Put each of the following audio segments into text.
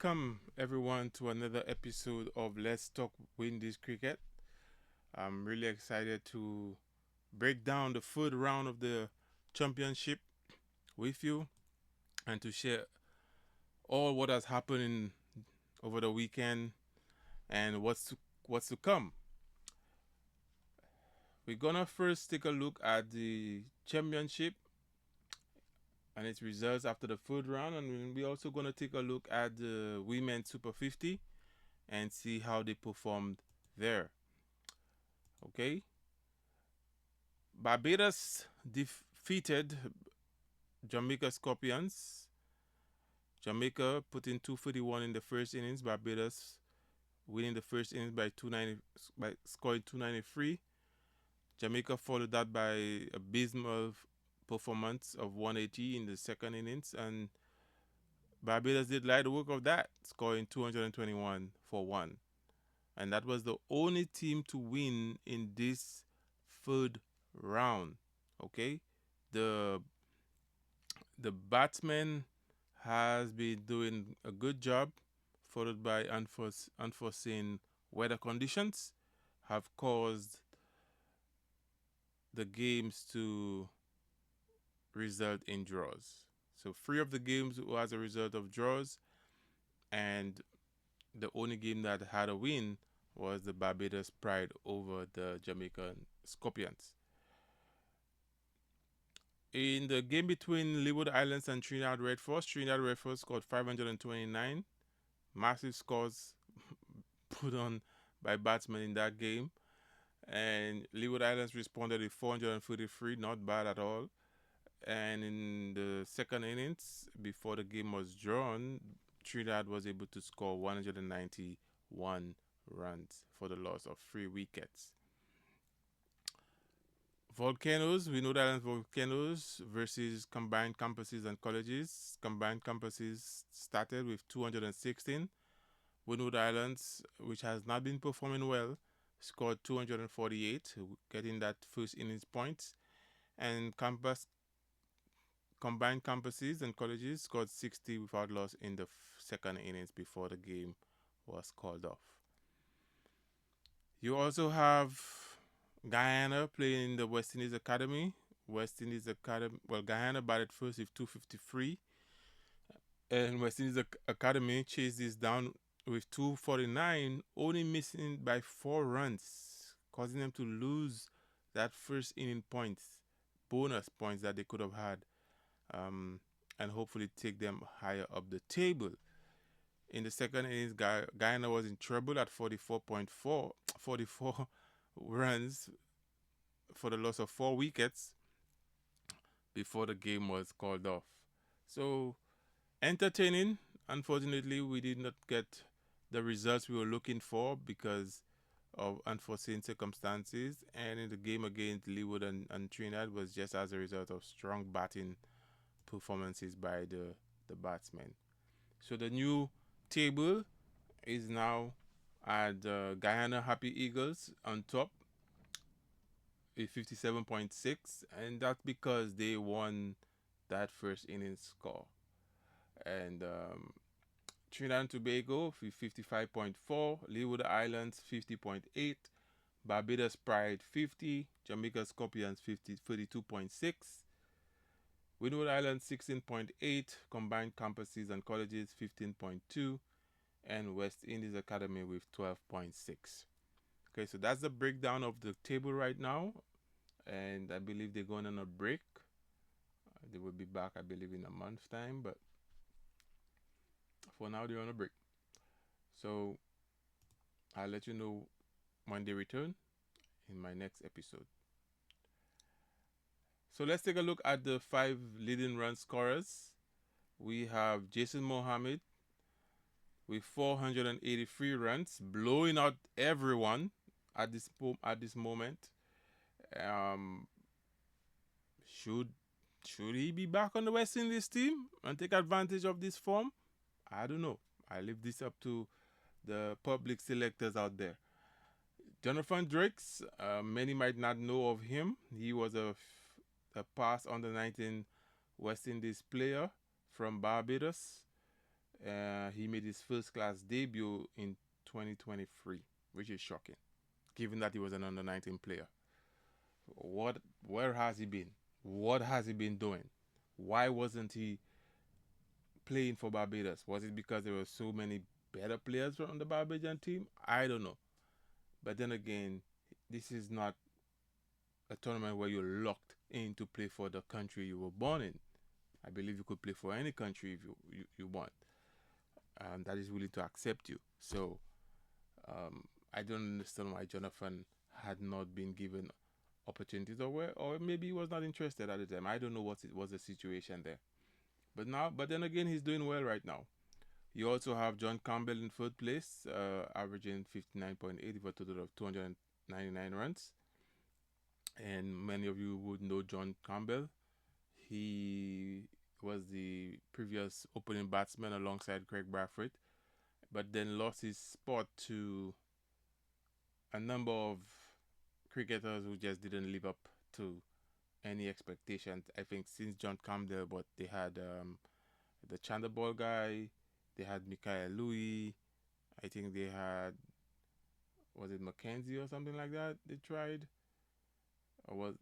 welcome everyone to another episode of Let's Talk Windies Cricket. I'm really excited to break down the third round of the championship with you and to share all what has happened over the weekend and what's to come. We're gonna first take a look at the championship and its results after the third round, and we're also gonna take a look at the Women's Super 50 and see how they performed there. Okay, Barbados defeated Jamaica Scorpions. Jamaica put in 241 in the first innings. Barbados winning the first innings by 290 by scoring 293. Jamaica followed that by abysmal performance of 180 in the second innings, and Barbados did light work of that, scoring 221 for one. And that was the only team to win in this third round. Okay, the the batsman has been doing a good job, followed by unforeseen weather conditions have caused the games to result in draws. So three of the games was a result of draws, and the only game that had a win was the Barbados Pride over the Jamaican Scorpions. In the game between Leeward Islands and Trinidad Red Force scored 529. Massive scores put on by batsmen in that game. And Leeward Islands responded with 433, not bad at all. And in the second innings, before the game was drawn, Trinidad was able to score 191 runs for the loss of 3 wickets. Volcanoes, we know that Volcanoes versus Combined Campuses and Colleges. Combined Campuses started with 216. Winwood Islands, which has not been performing well, scored 248, getting that first innings points. And Combined Campuses and Colleges scored 60 without loss in the second innings before the game was called off. You also have Guyana playing in the West Indies Academy. Guyana batted first with 253, and West Indies Academy chased this down with 249, only missing by 4 runs, causing them to lose that first inning points, bonus points that they could have had, and hopefully take them higher up the table. In the second innings, Guyana was in trouble at 44 runs for the loss of 4 wickets before the game was called off. So, entertaining. Unfortunately, we did not get the results we were looking for because of unforeseen circumstances. And in the game against Leeward and Trinidad was just as a result of strong batting performances by the batsmen. So the new table is now at Guyana Happy Eagles on top with 57.6, and that's because they won that first inning score. And Trinidad and Tobago with 55.4, Leeward Islands 50.8, Barbados Pride 50, Jamaica Scorpions 32.6, Windward Islands 16.8, Combined Campuses and Colleges 15.2, and West Indies Academy with 12.6. Okay, so that's the breakdown of the table right now, and I believe they're going on a break. They will be back, I believe, in a month's time, but for now they're on a break. So I'll let you know when they return in my next episode. So let's take a look at the 5 leading run scorers. We have Jason Mohammed with 483 runs, blowing out everyone at this moment. Should he be back on the West Indies team and take advantage of this form? I don't know. I leave this up to the public selectors out there. Jonathan Drakes, many might not know of him. He was a past under 19 West Indies player from Barbados. He made his first class debut in 2023, which is shocking, given that he was an under 19 player. What? Where has he been? What has he been doing? Why wasn't he playing for Barbados? Was it because there were so many better players from the Barbadian team? I don't know. But then again, this is not a tournament where you're locked in to play for the country you were born in. I believe you could play for any country if you want, that is willing to accept you. So I don't understand why Jonathan had not been given opportunities, or maybe he was not interested at the time. I don't know what it was the situation there. But then again, he's doing well right now. You also have John Campbell in third place, averaging 59.8 with a total of 299 runs. And many of you would know John Campbell. He was the previous opening batsman alongside Craig Bradford, but then lost his spot to a number of cricketers who just didn't live up to any expectations. I think since John Campbell, but they had the Chanderball guy, they had Mikael Louis, I think they had, was it Mackenzie or something like that? They tried, or was,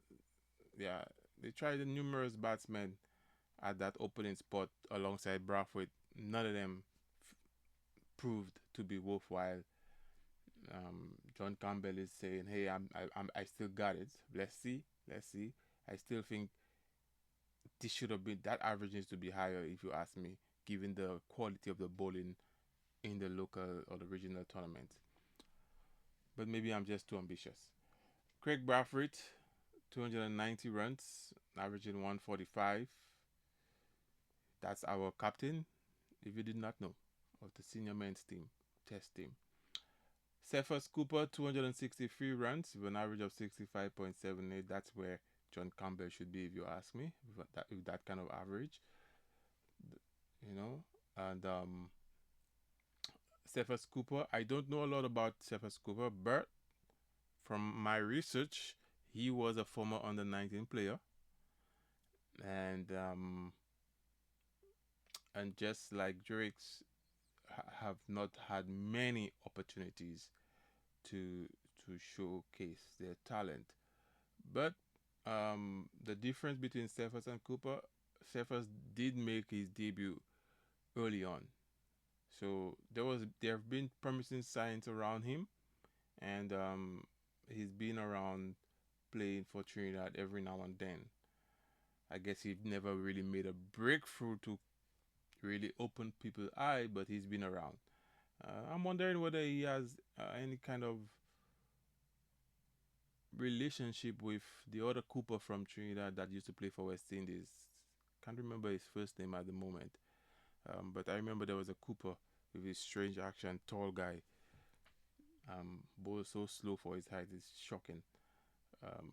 yeah, they tried numerous batsmen at that opening spot alongside Bradford. None of them proved to be worthwhile. John Campbell is saying, "Hey, I still got it. Let's see. I still think this should have been that average needs to be higher, if you ask me, given the quality of the bowling in the local or the regional tournament. But maybe I'm just too ambitious." Craig Bradford, 290 runs, averaging 145. That's our captain, if you did not know, of the senior men's team, test team. Cephas Cooper, 263 runs with an average of 65.78. That's where John Campbell should be, if you ask me, with that kind of average, you know. And Cephas Cooper, I don't know a lot about Cephas Cooper, but from my research, he was a former under 19 player. And and just like Drake's have not had many opportunities to showcase their talent. But the difference between Cephas and Cooper, Cephas did make his debut early on, so there have been promising signs around him, and he's been around playing for Trinidad every now and then. I guess he never really made a breakthrough to really open people's eye, but he's been around. I'm wondering whether he has any kind of relationship with the other Cooper from Trinidad that used to play for West Indies. Can't remember his first name at the moment, but I remember there was a Cooper with his strange action, tall guy. Ball so slow for his height, it's shocking. Um,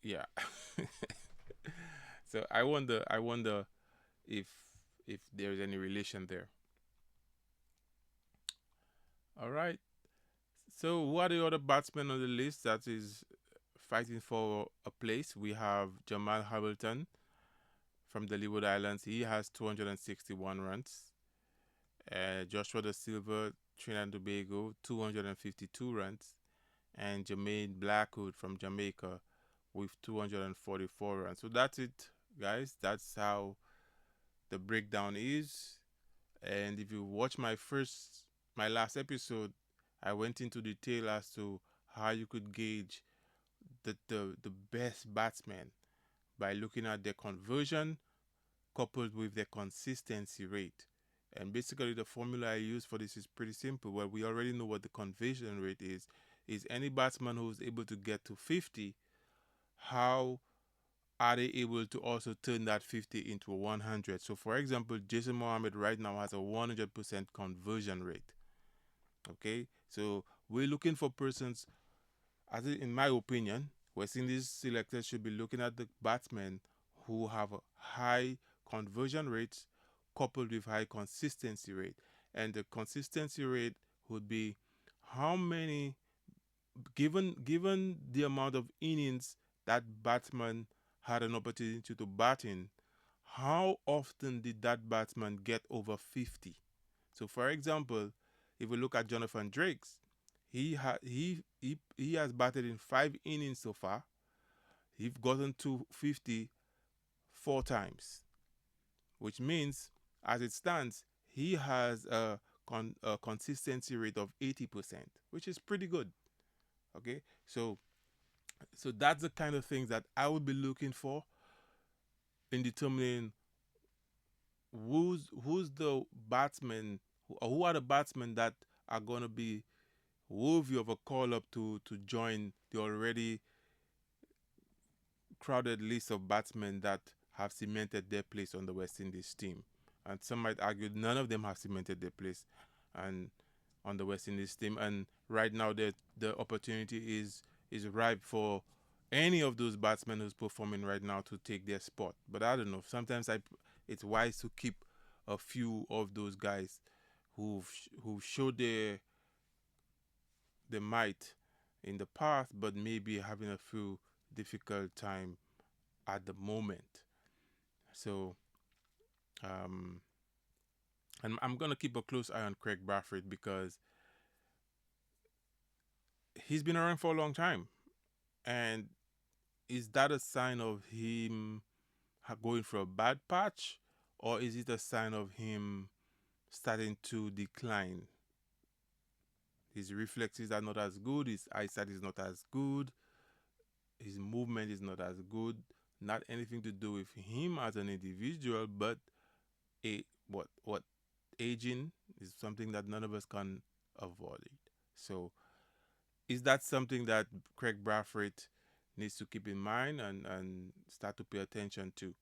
yeah. So I wonder if there's any relation there. All right. So who are the other batsmen on the list that is fighting for a place? We have Jamal Hamilton from the Leeward Islands. He has 261 runs. Joshua Da Silva, Trinidad and Tobago, 252 runs. And Jermaine Blackwood from Jamaica with 244 runs. So that's it, guys. That's how the breakdown is. And if you watch my last episode, I went into detail as to how you could gauge the best batsman by looking at their conversion coupled with their consistency rate. And basically, the formula I use for this is pretty simple. Well, we already know what the conversion rate is. Is any batsman who's able to get to 50, how are they able to also turn that 50 into a 100? So, for example, Jason Mohammed right now has a 100% conversion rate. Okay, so we're looking for persons, in my opinion, West Indies selectors should be looking at the batsmen who have a high conversion rates coupled with high consistency rate. And the consistency rate would be how many, given the amount of innings that batsman had an opportunity to bat in, how often did that batsman get over 50? So, for example, if we look at Jonathan Drake's, he has batted in 5 innings so far. He's gotten to 50 4 times, which means, as it stands, he has a consistency rate of 80%, which is pretty good. Okay, so that's the kind of things that I would be looking for in determining who's the batsman, or who are the batsmen that are going to be worthy of a call up to join the already crowded list of batsmen that have cemented their place on the West Indies team. And some might argue none of them have cemented their place and on the West Indies team. And right now the opportunity is ripe for any of those batsmen who's performing right now to take their spot. But I don't know. Sometimes it's wise to keep a few of those guys who showed their might in the past, but maybe having a few difficult time at the moment. So, um, and I'm gonna keep a close eye on Craig Bradford because he's been around for a long time. And is that a sign of him going for a bad patch, or is it a sign of him starting to decline? His reflexes are not as good. His eyesight is not as good. His movement is not as good. Not anything to do with him as an individual, but what aging is something that none of us can avoid. So, is that something that Craig Bradford needs to keep in mind and start to pay attention to?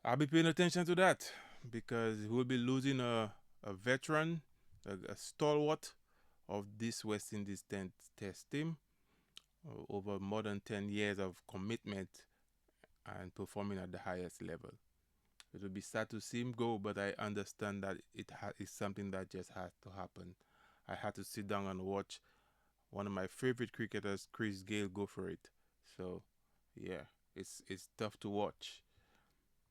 I'll be paying attention to that because we'll be losing a veteran, a stalwart of this West Indies test team over more than 10 years of commitment and performing at the highest level. It would be sad to see him go, but I understand that it's something that just has to happen. I had to sit down and watch one of my favorite cricketers, Chris Gale, go for it. So, yeah, it's tough to watch,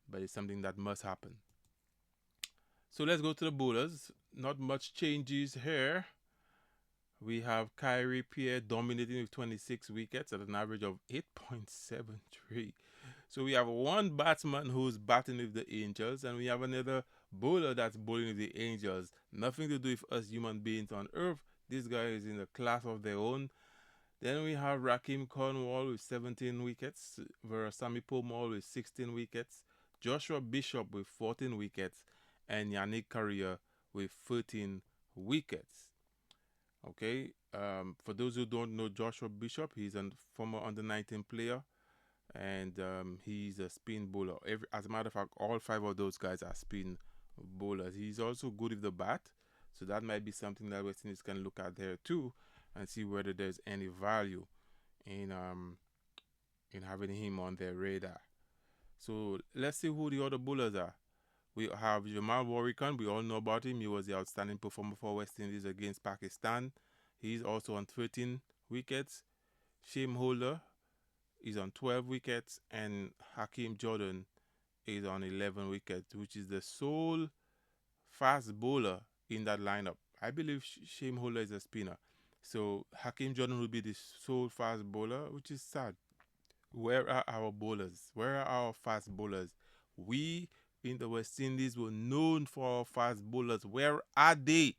but it's something that must happen. So let's go to the bowlers. Not much changes here. We have Kyrie Pierre dominating with 26 wickets at an average of 8.73. So we have one batsman who's batting with the Angels, and we have another bowler that's bowling with the Angels. Nothing to do with us human beings on Earth. This guy is in a class of their own. Then we have Rakim Cornwall with 17 wickets, Verasamy Pomol with 16 wickets, Joshua Bishop with 14 wickets, and Yannick Carrier with 13 wickets. Okay, for those who don't know Joshua Bishop, he's a former under 19 player, and he's a spin bowler. As a matter of fact, all five of those guys are spin bowlers. He's also good with the bat, so that might be something that West Indies can look at there too, and see whether there's any value in having him on their radar. So let's see who the other bowlers are. We have Jamal Warrican. We all know about him. He was the outstanding performer for West Indies against Pakistan. He's also on 13 wickets. Shane Holder is on 12 wickets, and Hakeem Jordan is on 11 wickets, which is the sole fast bowler in that lineup. I believe Shane Holder is a spinner. So Hakeem Jordan will be the sole fast bowler, which is sad. Where are our bowlers? Where are our fast bowlers? We in the West Indies were known for our fast bowlers. Where are they?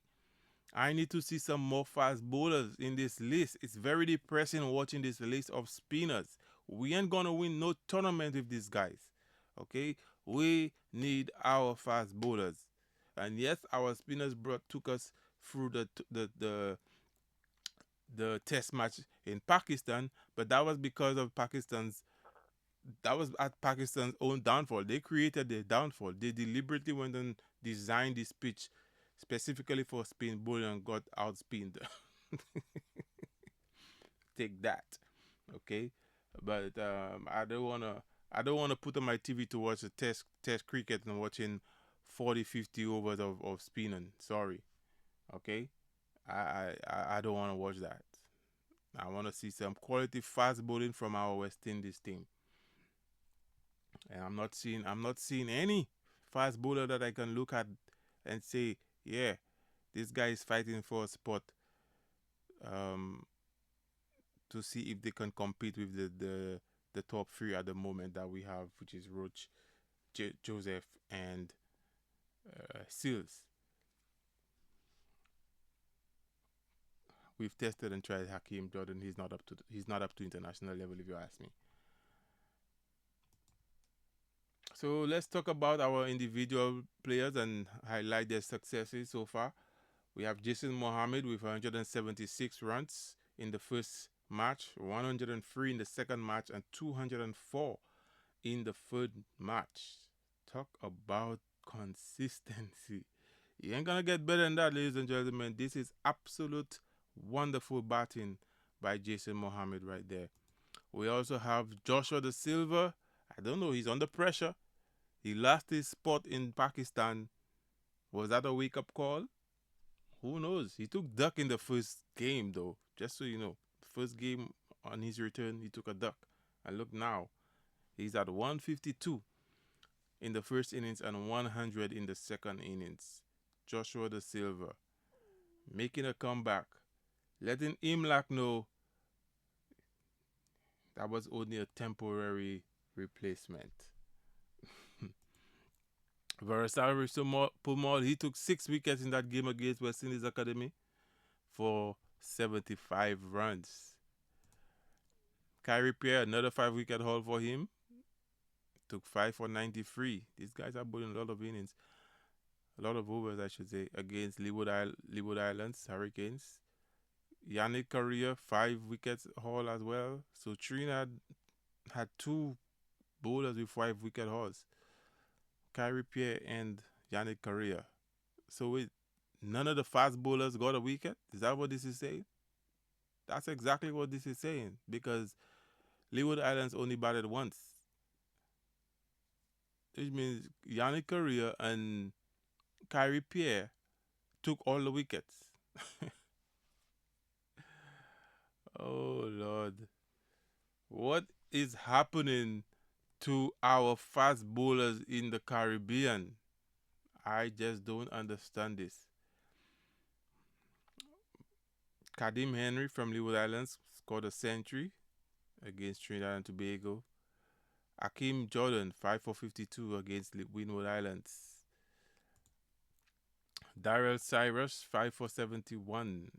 I need to see some more fast bowlers in this list. It's very depressing watching this list of spinners. We ain't gonna win no tournament with these guys. Okay? We need our fast bowlers. And yes, our spinners took us through the test match in Pakistan, but that was because of that was at Pakistan's own downfall. They created their downfall. They deliberately went and designed this pitch specifically for spin bowling and got outspinned. Take that, okay? But I don't wanna put on my TV to watch a test cricket and watching 40, 50 overs of spinning. Sorry, okay? I don't want to watch that. I want to see some quality fast bowling from our West Indies team. And I'm not seeing any fast bowler that I can look at and say, yeah, this guy is fighting for a spot um, to see if they can compete with the top three at the moment that we have, which is Roach, Joseph, and Seals. We've tested and tried Hakeem Jordan. He's not up to international level, if you ask me. So let's talk about our individual players and highlight their successes so far. We have Jason Mohammed with 176 runs in the first match, 103 in the second match, and 204 in the third match. Talk about consistency. You ain't gonna get better than that, ladies and gentlemen. This is absolute wonderful batting by Jason Mohammed right there. We also have Joshua Da Silva. I don't know, he's under pressure. He lost his spot in Pakistan. Was that a wake up call? Who knows? He took duck in the first game, though. Just so you know, first game on his return, he took a duck. And look now, he's at 152 in the first innings and 100 in the second innings. Joshua Da Silva making a comeback, letting Imlak know that was only a temporary replacement. Versal Pumol, he took 6 wickets in that game against West Indies Academy for 75 runs. Kyrie Pierre, another 5 wicket haul for him. Took 5 for 93. These guys are bowling a lot of innings, a lot of overs, I should say, against Leeward Islands Hurricanes. Yannick Correa, 5 wickets haul as well. So Trinidad had two bowlers with 5 wicket hauls, Kyrie Pierre and Yannick Correa. So wait, none of the fast bowlers got a wicket? Is that what this is saying? That's exactly what this is saying, because Leeward Islands only batted once, which means Yannick Correa and Kyrie Pierre took all the wickets. Oh Lord, what is happening to our fast bowlers in the Caribbean? I just don't understand this. Kadim Henry from Leeward Islands scored a century against Trinidad and Tobago. Akeem Jordan, 5 for 52 against Windward Islands. Darrell Cyrus, 5 for 71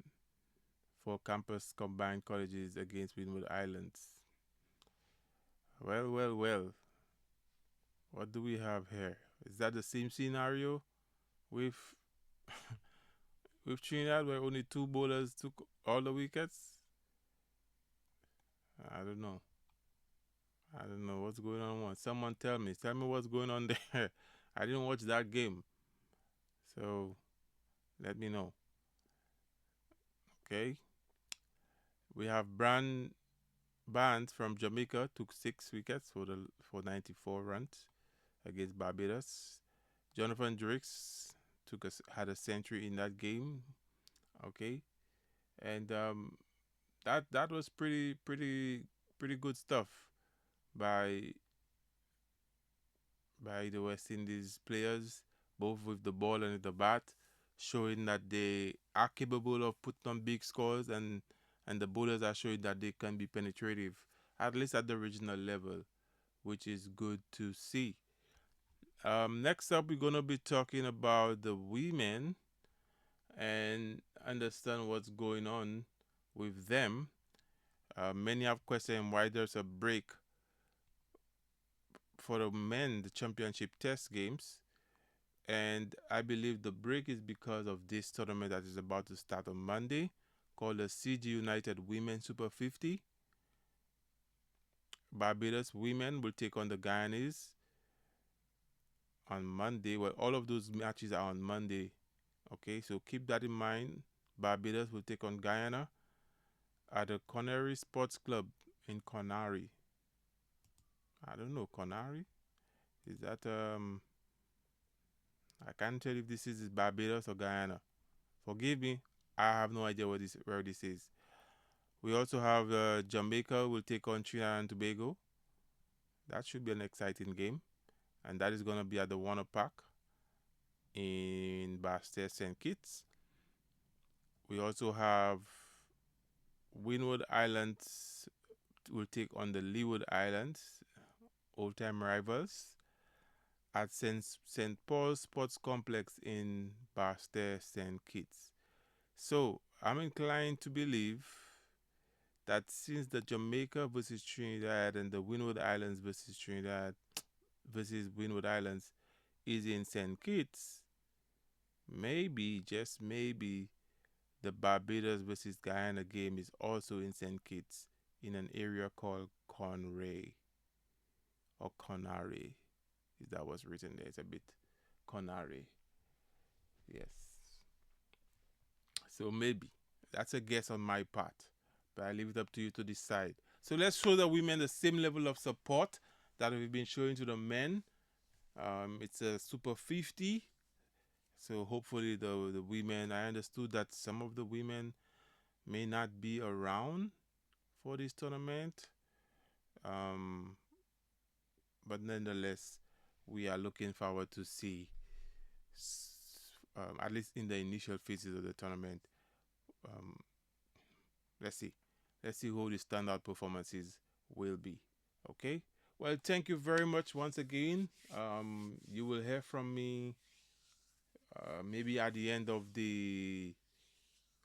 for Campus Combined Colleges against Windward Islands. Well, well, well. What do we have here? Is that the same scenario with with Trinidad, where only two bowlers took all the wickets? I don't know. I don't know what's going on. Someone tell me. Tell me what's going on there. I didn't watch that game, so let me know. Okay. We have Brand Barnes from Jamaica took 6 wickets for 94 runs against Barbados. Jonathan Drakes had a century in that game. Okay, and that was pretty good stuff by the West Indies players, both with the ball and the bat, showing that they are capable of putting on big scores, and the bowlers are showing that they can be penetrative, at least at the regional level, which is good to see. Next up, we're gonna be talking about the women and understand what's going on with them. Many have questioned why there's a break for the men, the championship test games. And I believe the break is because of this tournament that is about to start on Monday, called the CG United Women Super 50. Barbados women will take on the Guyanese on Monday. Well, all of those matches are on Monday. Okay, so keep that in mind. Barbados will take on Guyana at the Connery Sports Club in Connery. I don't know, Connery? Is that I can't tell if this is Barbados or Guyana. Forgive me, I have no idea where this is. We also have Jamaica will take on Trinidad and Tobago. That should be an exciting game, and that is going to be at the Warner Park in Bastel St. Kitts. We also have Windward Islands will take on the Leeward Islands, old time rivals, at St. Paul's Sports Complex in Bastel St. Kitts. So I'm inclined to believe that since the Jamaica versus Trinidad and the Windward Islands versus Trinidad versus Windward Islands is in St. Kitts, maybe, just maybe, the Barbados versus Guyana game is also in St. Kitts in an area called Conray or Conare. If that was written there, it's a bit Conare. Yes. So maybe. That's a guess on my part. But I leave it up to you to decide. So let's show the women the same level of support that we've been showing to the men. It's a Super 50. So hopefully the women, I understood that some of the women may not be around for this tournament. Um, but nonetheless, we are looking forward to see, at least in the initial phases of the tournament. Um, let's see. Let's see who the standout performances will be. Okay? Well, thank you very much once again. You will hear from me maybe at the end of the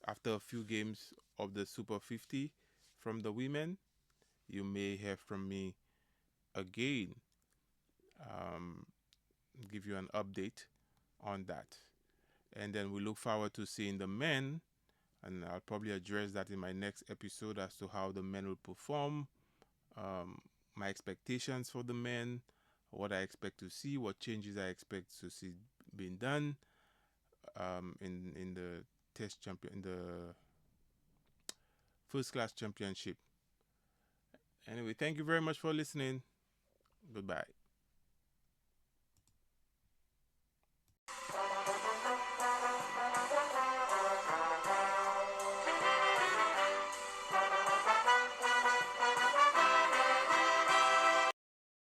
after a few games of the Super 50 from the women. You may hear from me again, um, give you an update on that. And then we look forward to seeing the men, and I'll probably address that in my next episode as to how the men will perform, my expectations for the men, what I expect to see, what changes I expect to see being done in the test champion in the first class championship. Anyway, thank you very much for listening. Goodbye.